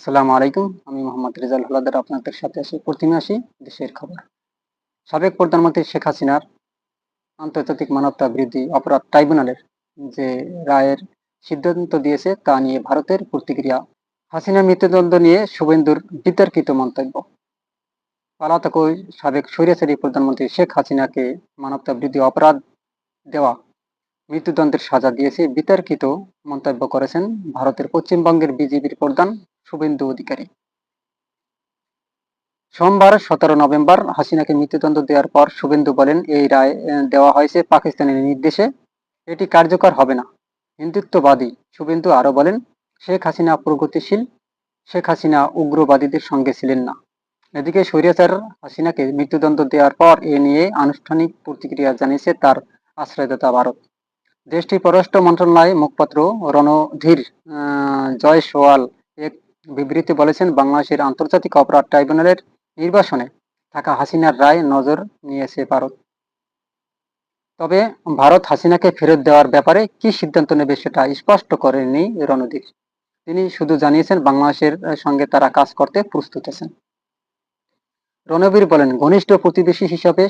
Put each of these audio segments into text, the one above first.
আসসালামু আলাইকুম। আমি মোহাম্মদ রেজাল হলাদার আপনাদের সাথে প্রতিদিন আসি দেশের খবর। সাবেক প্রধানমন্ত্রী শেখ হাসিনার আন্তর্জাতিক মানবতা বিরোধী অপরাধ ট্রাইব্যুনালের যে রায়ের সিদ্ধান্ত দিয়েছে তা নিয়ে ভারতের প্রতিক্রিয়া। হাসিনার মৃত্যুদণ্ড নিয়ে শুভেন্দুর বিতর্কিত মন্তব্য। পলাতক ওই সাবেক স্বৈরাচারী প্রধানমন্ত্রী শেখ হাসিনাকে মানবতা বিরোধী অপরাধ দেওয়া মৃত্যুদণ্ডের সাজা দিয়েছে বিতর্কিত মন্তব্য করেছেন ভারতের পশ্চিমবঙ্গের বিজেপির প্রধান শুভেন্দু অধিকারী। সোমবার 17 নভেম্বর হাসিনাকে মৃত্যুদণ্ড দেওয়ার পর শুভেন্দু বলেন, এই রায় দেওয়া হয়েছে পাকিস্তানের নির্দেশে, এটি কার্যকর হবে না। হিন্দুত্ববাদী শুভেন্দু আরো বলেন, শেখ হাসিনা প্রগতিশীল, শেখ হাসিনা উগ্রবাদীদের সঙ্গে ছিলেন না। এদিকে স্বৈরাচার হাসিনাকে মৃত্যুদণ্ড দেওয়ার পর এ নিয়ে আনুষ্ঠানিক প্রতিক্রিয়া জানিয়েছে তার আশ্রয়দাতা ভারত। দেশটির পররাষ্ট্র মন্ত্রণালয়ের মুখপাত্র রণধীর জয়সওয়াল এক বিবৃতি বলেছেন, বাংলাদেশের আন্তর্জাতিক অপরাধ ট্রাইব্যুনালের নির্বাসনে থাকা হাসিনার রায় নজর নিয়েছে ভারত। তবে ভারত হাসিনাকে ফেরত দেওয়ার ব্যাপারে কি সিদ্ধান্ত নেবে সেটা স্পষ্ট করেননি রণধীর। তিনি শুধু জানিয়েছেন বাংলাদেশের সঙ্গে তারা কাজ করতে প্রস্তুত আছেন। রণবীর বলেন, ঘনিষ্ঠ প্রতিবেশী হিসাবে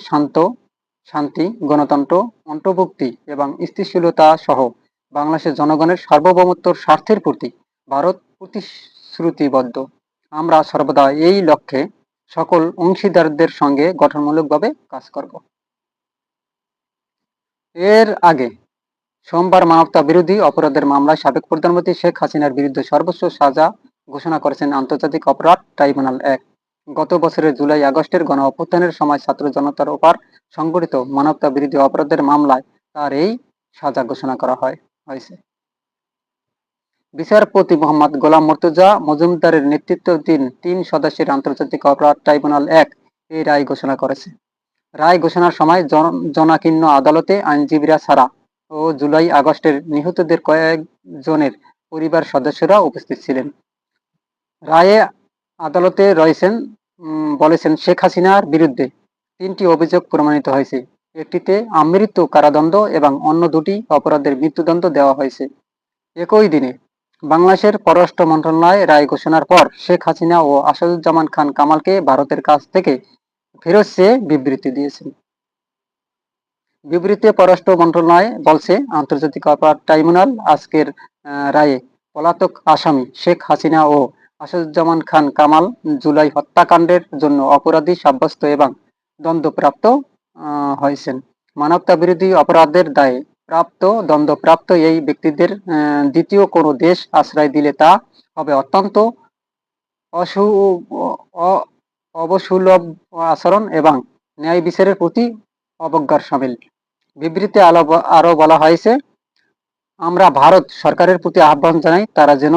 শান্তি, গণতন্ত্র, অন্তর্ভুক্তি এবং স্থিতিশীলতা সহ বাংলাদেশের জনগণের সার্বভৌমত্বর স্বার্থের প্রতি ভারত প্রতিশ্রুতিবদ্ধ। আমরা সর্বদা এই লক্ষ্যে সকল অংশীদারদের সঙ্গে গঠনমূলকভাবে কাজ করব। এর আগে সোমবার মানবতা বিরোধী অপরাধের মামলায় সাবেক প্রধানমন্ত্রী শেখ হাসিনার বিরুদ্ধে সর্বোচ্চ সাজা ঘোষণা করেছেন আন্তর্জাতিক অপরাধ ট্রাইব্যুনাল এক। গত বছরের জুলাই আগস্টের গণ অভ্যুত্থানের সময় ছাত্র জনতার ওপর সংঘটিত মানবতা বিরোধী অপরাধের মামলায় তার এই সাজা ঘোষণা করা হয়েছে। বিচারপতি মোহাম্মদ গোলাম মুর্তজা মজুমদারের নেতৃত্বাধীন ৩ সদস্যের আন্তর্জাতিক অপরাধ ট্রাইব্যুনাল এক এই রায় ঘোষণা করেছে। রায় ঘোষণার সময় জনাকীর্ণ আদালতে আইনজীবীরা ছাড়া ও জুলাই আগস্টের নিহতদের কয়েকজনের পরিবার সদস্যরা উপস্থিত ছিলেন। রায়ে আদালতে বলেছেন, শেখ হাসিনার বিরুদ্ধে ৩টি অভিযোগ প্রমাণিত হয়েছে। একটিতে আমৃত্যু কারাদণ্ড এবং অন্য দুটি অপরাধের মৃত্যুদণ্ড দেওয়া হয়েছে। একই দিনে বাংলাদেশের পররাষ্ট্র মন্ত্রণালয় রায় ঘোষণার পর শেখ হাসিনা ও আসাদুজ্জামান খান কামালকে ভারতের কাছ থেকে ফেরত চেয়ে বিবৃতি দিয়েছেন। বিবৃতিতে পররাষ্ট্র মন্ত্রণালয় বলছে, আন্তর্জাতিক অপরাধ ট্রাইব্যুনাল আজকের রায়ে পলাতক আসামি শেখ হাসিনা ও আসাদুজ্জামান খান কামাল জুলাই হত্যাকাণ্ডের জন্য অপরাধী সাব্যস্ত এবং দণ্ডপ্রাপ্ত হয়েছেন। মানবতা বিরোধী অপরাধের দায়ে দণ্ডপ্রাপ্ত এই ব্যক্তিদের দ্বিতীয় কোনো দেশ আশ্রয় দিলে তা হবে অত্যন্ত অবসুলভ আচরণ এবং ন্যায় বিচারের প্রতি অবজ্ঞার সামিল। বিবৃতিতে আরো বলা হয়েছে, আমরা ভারত সরকারের প্রতি আহ্বান জানাই তারা যেন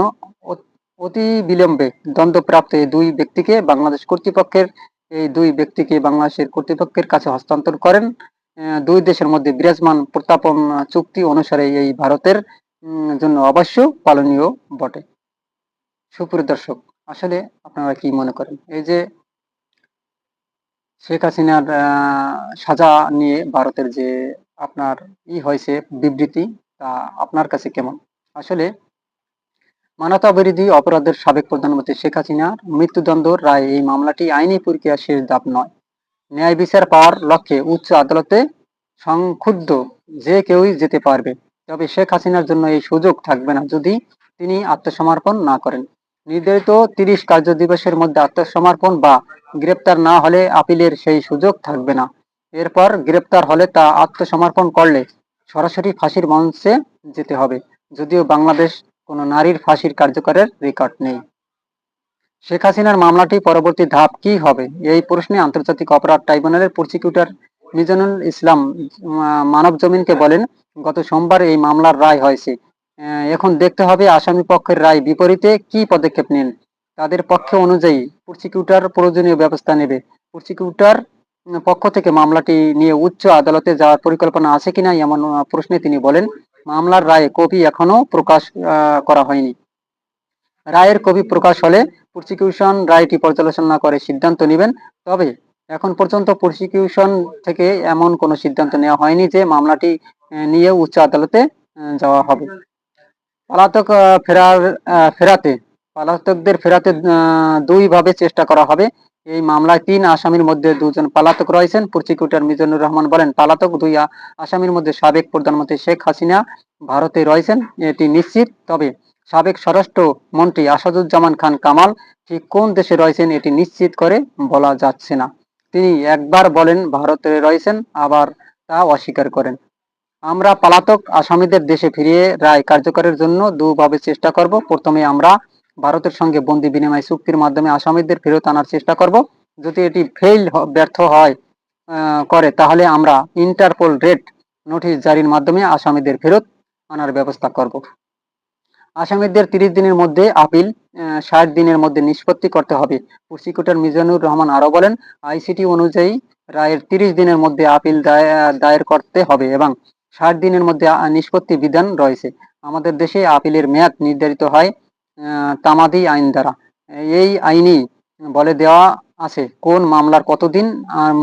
অতি বিলম্বে দণ্ডপ্রাপ্ত এই দুই ব্যক্তিকে বাংলাদেশের কর্তৃপক্ষের কাছে হস্তান্তর করেন। দুই দেশের মধ্যে বিরাজমান প্রত্যাপন চুক্তি অনুসারে এই ভারতের জন্য অবশ্য পালনীয় বটে। সুপ্রিয় দর্শক, আসলে আপনারা কি মনে করেন, এই যে শেখ হাসিনার সাজা নিয়ে ভারতের যে আপনার হয়েছে বিবৃতি, তা আপনার কাছে কেমন? আসলে মানবতা বিরোধী অপরাধের সাবেক প্রধানমন্ত্রী শেখ হাসিনার মৃত্যুদণ্ড রায় এই মামলাটি আইনি প্রক্রিয়া শেষ ধাপ নয়। ন্যায় বিচার পাওয়ার লক্ষ্যে উচ্চ আদালতে সংক্ষুব্ধ যে কেউই যেতে পারবে। তবে শেখ হাসিনার জন্য এই সুযোগ থাকবে না যদি তিনি আত্মসমর্পণ না করেন। নির্ধারিত ৩০ কার্য দিবসের মধ্যে আত্মসমর্পণ বা গ্রেপ্তার না হলে আপিলের সেই সুযোগ থাকবে না। এরপর গ্রেপ্তার হলে তা আত্মসমর্পণ করলে সরাসরি ফাঁসির মঞ্চে যেতে হবে, যদিও বাংলাদেশ কোনো নারীর ফাঁসির কার্যকরের রেকর্ড নেই। শেখ হাসিনার মামলাটি পরবর্তী ধাপ কি হবে, এই প্রশ্নে আন্তর্জাতিক অপরাধ ট্রাইব্যুনালের প্রসিকিউটর মিজানুল ইসলাম মানবজমিনকে বলেন, গত সোমবার এই মামলার রায় হয়েছে। এখন দেখতে হবে আসামি পক্ষের রায় বিপরীতে কি পদক্ষেপ নেন। তাদের পক্ষ অনুযায়ী প্রসিকিউটর প্রয়োজনীয় ব্যবস্থা নেবে। প্রসিকিউটর পক্ষ থেকে মামলাটি নিয়ে উচ্চ আদালতে যাওয়ার পরিকল্পনা আছে কিনা এমন প্রশ্নে তিনি বলেন, মামলার রায় কপি এখনো প্রকাশ করা হয়নি। রায়ের কপি প্রকাশ হলে প্রসিকিউশন রায়টি পর্যালোচনা করে সিদ্ধান্ত নেবেন। তবে এখন পর্যন্ত প্রসিকিউশন থেকে এমন কোনো সিদ্ধান্ত নেওয়া হয়নি যে মামলাটি নিয়ে উচ্চ আদালতে যাওয়া হবে। পলাতক ফেরাতে পলাতকদের ফেরাতে ২ ভাবে চেষ্টা করা হবে। এই মামলায় ৩ আসামির মধ্যে ২ জন পলাতক রয়েছেন। প্রসিকিউটর মিজানুর রহমান বলেন, পলাতক ২ আসামির মধ্যে সাবেক প্রধানমন্ত্রী শেখ হাসিনা ভারতে রয়েছেন, এটি নিশ্চিত। তবে সাবেক স্বরাষ্ট্র মন্ত্রী আসাদুজ্জামান খান কামাল ঠিক কোন দেশে রয়েছেন এটি নিশ্চিত করে বলা যাচ্ছে না। তিনি একবার বলেন ভারতে রয়েছেন, আবার তা অস্বীকার করেন। আমরা পলাতক আসামিদের দেশে ফিরিয়ে রায় কার্যকরের জন্য দুভাবে চেষ্টা করব। প্রথমে আমরা ভারতের সঙ্গে বন্দি বিনিময় চুক্তির মাধ্যমে আসামিদের ফেরত আনার চেষ্টা করব। যদি এটি ব্যর্থ হয় করে, তাহলে আমরা ইন্টারপোল রেড নোটিশ জারির মাধ্যমে আসামিদের ফেরত আনার ব্যবস্থা করব। আসামিদের ৩০ দিনের মধ্যে আপিল, ৬০ দিনের মধ্যে নিষ্পত্তি করতে হবে। প্রসিকিউটর মিজানুর রহমান আরো বলেন, আইসিটি অনুযায়ী রায়ের ৩০ দিনের মধ্যে আপিল দায়ের করতে হবে এবং ৬০ দিনের মধ্যে নিষ্পত্তি বিধান রয়েছে। আমাদের দেশে আপিলের মেয়াদ নির্ধারিত হয় তামাদি আইন দ্বারা। এই আইনেই বলে দেওয়া আছে কোন মামলার কতদিন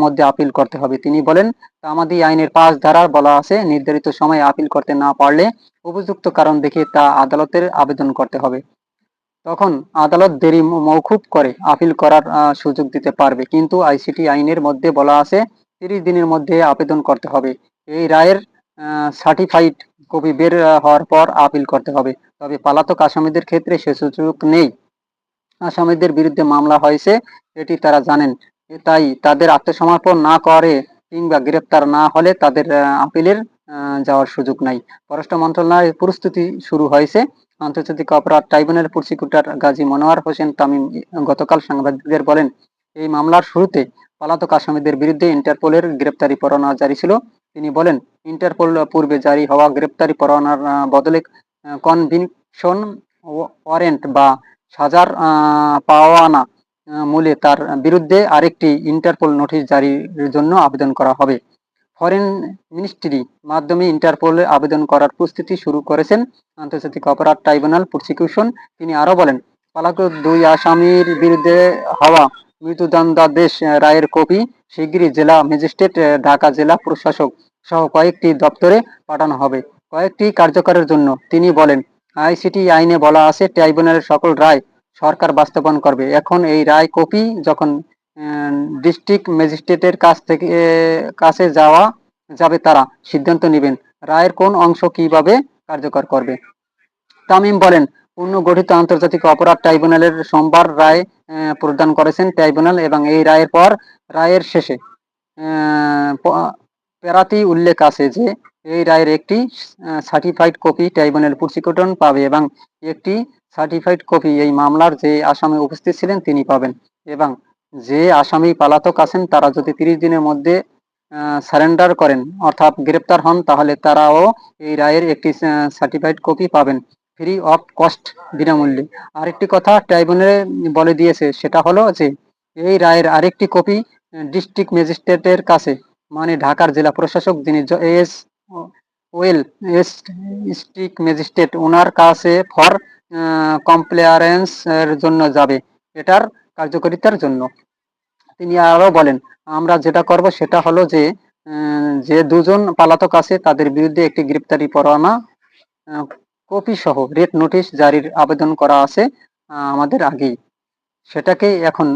মধ্যে আপিল করতে হবে। তিনি বলেন, তামাদি আইনের ৫ ধারার বলা আছে নির্ধারিত সময়ে আপিল করতে না পারলে উপযুক্ত কারণ দেখিয়ে তা আদালতের আবেদন করতে হবে। তখন আদালত দেরি মওকুফ করে আপিল করার সুযোগ দিতে পারবে। কিন্তু আইসিটি আইনের মধ্যে বলা আছে ৩০ দিনের মধ্যে আবেদন করতে হবে। এই রায়ের সার্টিফাইড কপি বের হওয়ার পর আপিল করতে হবে। তবে পলাতক আসামিদের ক্ষেত্রে সে সুযোগ নেই। আসামিদের বিরুদ্ধে মামলা হয়েছে এটি তারা জানেন, তাই তাদের আত্মসমর্পণ না করে কিংবা গ্রেপ্তার না হলে তাদের আপিলের যাওয়ার সুযোগ নাই। পররাষ্ট্র মন্ত্রণালয়ের প্রস্তুতি শুরু হয়েছে। আন্তর্জাতিক অপরাধ ট্রাইব্যুনালের প্রসিকিউটর গাজী মনোয়ার হোসেন তামিম গতকাল সাংবাদিকদের বলেন, এই মামলার শুরুতে পলাতক আসামিদের বিরুদ্ধে ইন্টারপোলের গ্রেপ্তারি পরোয়ানা জারি ছিল। তিনি বলেন, ইন্টারপোল পূর্বে জারি হওয়া গ্রেপ্তারি পরোয়ানার বদলে কনভিকশন ওয়ারেন্ট বা সাজার পাওয়ানা মূলে তার বিরুদ্ধে আরেকটি ইন্টারপোল নোটিশ জারির জন্য আবেদন করা হবে। ফরেন মিনিস্ট্রি মাধ্যমে ইন্টারপোলে আবেদন করার প্রস্তুতি শুরু করেছেন আন্তর্জাতিক অপরাধ ট্রাইব্যুনাল প্রসিকিউশন। তিনি আরো বলেন, পলাতক ২ আসামির বিরুদ্ধে হওয়া মৃত্যুদণ্ডাদেশ রায়ের কপি শিগগিরই জেলা ম্যাজিস্ট্রেট, ঢাকা জেলা প্রশাসক সহ কয়েকটি দপ্তরে পাঠানো হবে কয়েকটি কার্যকরের জন্য। তিনি বলেন, আইসিটি আইনে বলা আছে ট্রাইব্যুনালের সকল রায় সরকার বাস্তবায়ন করবে। এখন এই রায় কপি যখন ডিস্ট্রিক্ট ম্যাজিস্ট্রেটের কাছে যাবে, তারা সিদ্ধান্ত নেবেন রায়ের কোন অংশ কিভাবে কার্যকর করবে। তামিম বলেন, পুনর্গঠিত আন্তর্জাতিক অপরাধ ট্রাইব্যুনালের সোমবার রায় প্রদান করেছেন ট্রাইব্যুনাল এবং এই রায়ের পর রায়ের শেষে প্যারাতে উল্লেখ আছে যে এই রায়ের একটি সার্টিফাইড কপি ট্রাইব্যুনাল প্রসিকিউটর পাবে এবং একটি সার্টিফাইড কপি এই মামলার যে আসামি উপস্থিত ছিলেন তিনি পাবেন। এবং যে আসামি পলাতক আছেন তারা যদি ৩০ দিনের মধ্যে সারেন্ডার করেন অর্থাৎ গ্রেপ্তার হন, তাহলে তারাও এই রায়ের একটি সার্টিফাইড কপি পাবেন ফ্রি অফ কস্ট, বিনামূল্যে। আরেকটি কথা ট্রাইব্যুনালে বলে দিয়েছে, সেটা হলো যে এই রায়ের আরেকটি কপি ডিস্ট্রিক্ট ম্যাজিস্ট্রেটের কাছে, মানে ঢাকার জেলা প্রশাসক যিনি এস ওয়েল ডিস্ট্রিক্ট ম্যাজিস্ট্রেট ওনার কাছে ফর কমপ্লিয়ারেন্স এর জন্য যাবে, এটার কার্যকারিতার জন্য। তিনি আরো বলেন, আমরা যেটা করব সেটা হলো যে যে ২ জন পলাতক আছে তাদের বিরুদ্ধে একটি গ্রেপ্তারি পরোয়ানা কপি সহ রেড নোটিশ জারির আবেদন করা আছে আমাদের আগেই। সেটাকে এখন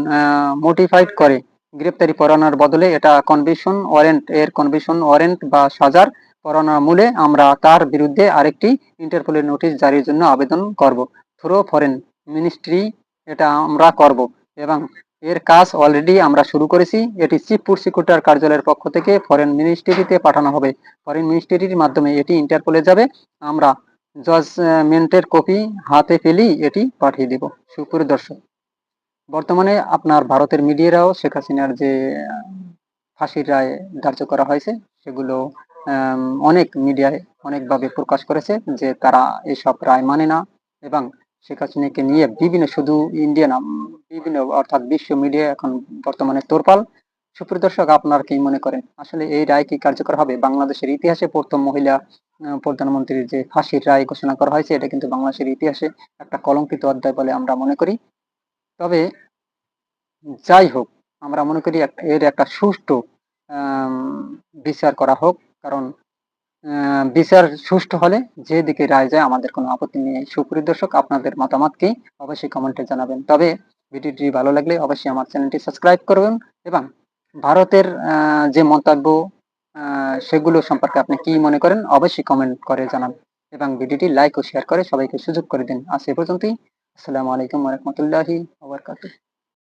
মোটিফাইড করে গ্রেপ্তারি পরোয়ানার বদলে এটা কনভিকশন ওয়ারেন্ট কনভিকশন ওয়ারেন্ট বা সাজার পরোয়ানা মূলে আমরা তার বিরুদ্ধে আরেকটি ইন্টারপোলের নোটিশ জারির জন্য আবেদন করব থ্রু ফরেন মিনিস্ট্রি। এটা আমরা করব এবং এর কাজ অলরেডি আমরা শুরু করেছি। এটি চিফ প্রসিকিউটর কার্যালয়ের পক্ষ থেকে ফরেন মিনিস্ট্রিতে পাঠানো হবে। ফরেন মিনিস্ট্রির মাধ্যমে এটি ইন্টারপোলে যাবে। আমরা জাজমেন্টের কপি হাতে পেলেই এটি পাঠিয়ে দেব। সুপ্রিয় দর্শক, বর্তমানে আপনার ভারতের মিডিয়ারাও শেখ হাসিনার যে ফাঁসির রায় ধার্য করা হয়েছে সেগুলো অনেক মিডিয়ায় অনেকভাবে প্রকাশ করেছে যে তারা এসব রায় মানে না এবং শেখ হাসিনাকে নিয়ে বিভিন্ন শুধু ইন্ডিয়ান বিভিন্ন অর্থাৎ বিশ্ব মিডিয়া এখন বর্তমানে তোলপাড়। সুপ্রিয় দর্শক, আপনার কি মনে করেন আসলে এই রায় কি কার্যকর হবে? বাংলাদেশের ইতিহাসে প্রথম মহিলা প্রধানমন্ত্রীর যে ফাঁসির রায় ঘোষণা করা হয়েছে এটা কিন্তু বাংলাদেশের ইতিহাসে একটা কলঙ্কিত অধ্যায় বলে আমরা মনে করি। তবে যাই হোক, আমরা মনে করি এর একটা সুষ্ঠু বিচার করা হোক, কারণ বিচার সুষ্ঠু হলে যেদিকে রায় যায় আমাদের কোনো আপত্তি নেই। সুপ্রিয় দর্শক, আপনাদের মতামতকে অবশ্যই কমেন্টে জানাবেন। তবে ভিডিওটি ভালো লাগলে অবশ্যই আমার চ্যানেলটি সাবস্ক্রাইব করবেন এবং ভারতের যে মন্তব্য সেগুলো সম্পর্কে আপনি কি মনে করেন অবশ্যই কমেন্ট করে জানাবেন এবং ভিডিওটি লাইক ও শেয়ার করে সবাইকে সুযোগ করে দিন। আজ এ পর্যন্তই। আসসালামু আলাইকুম ওয়া রাহমাতুল্লাহি ওয়া বারাকাতুহু।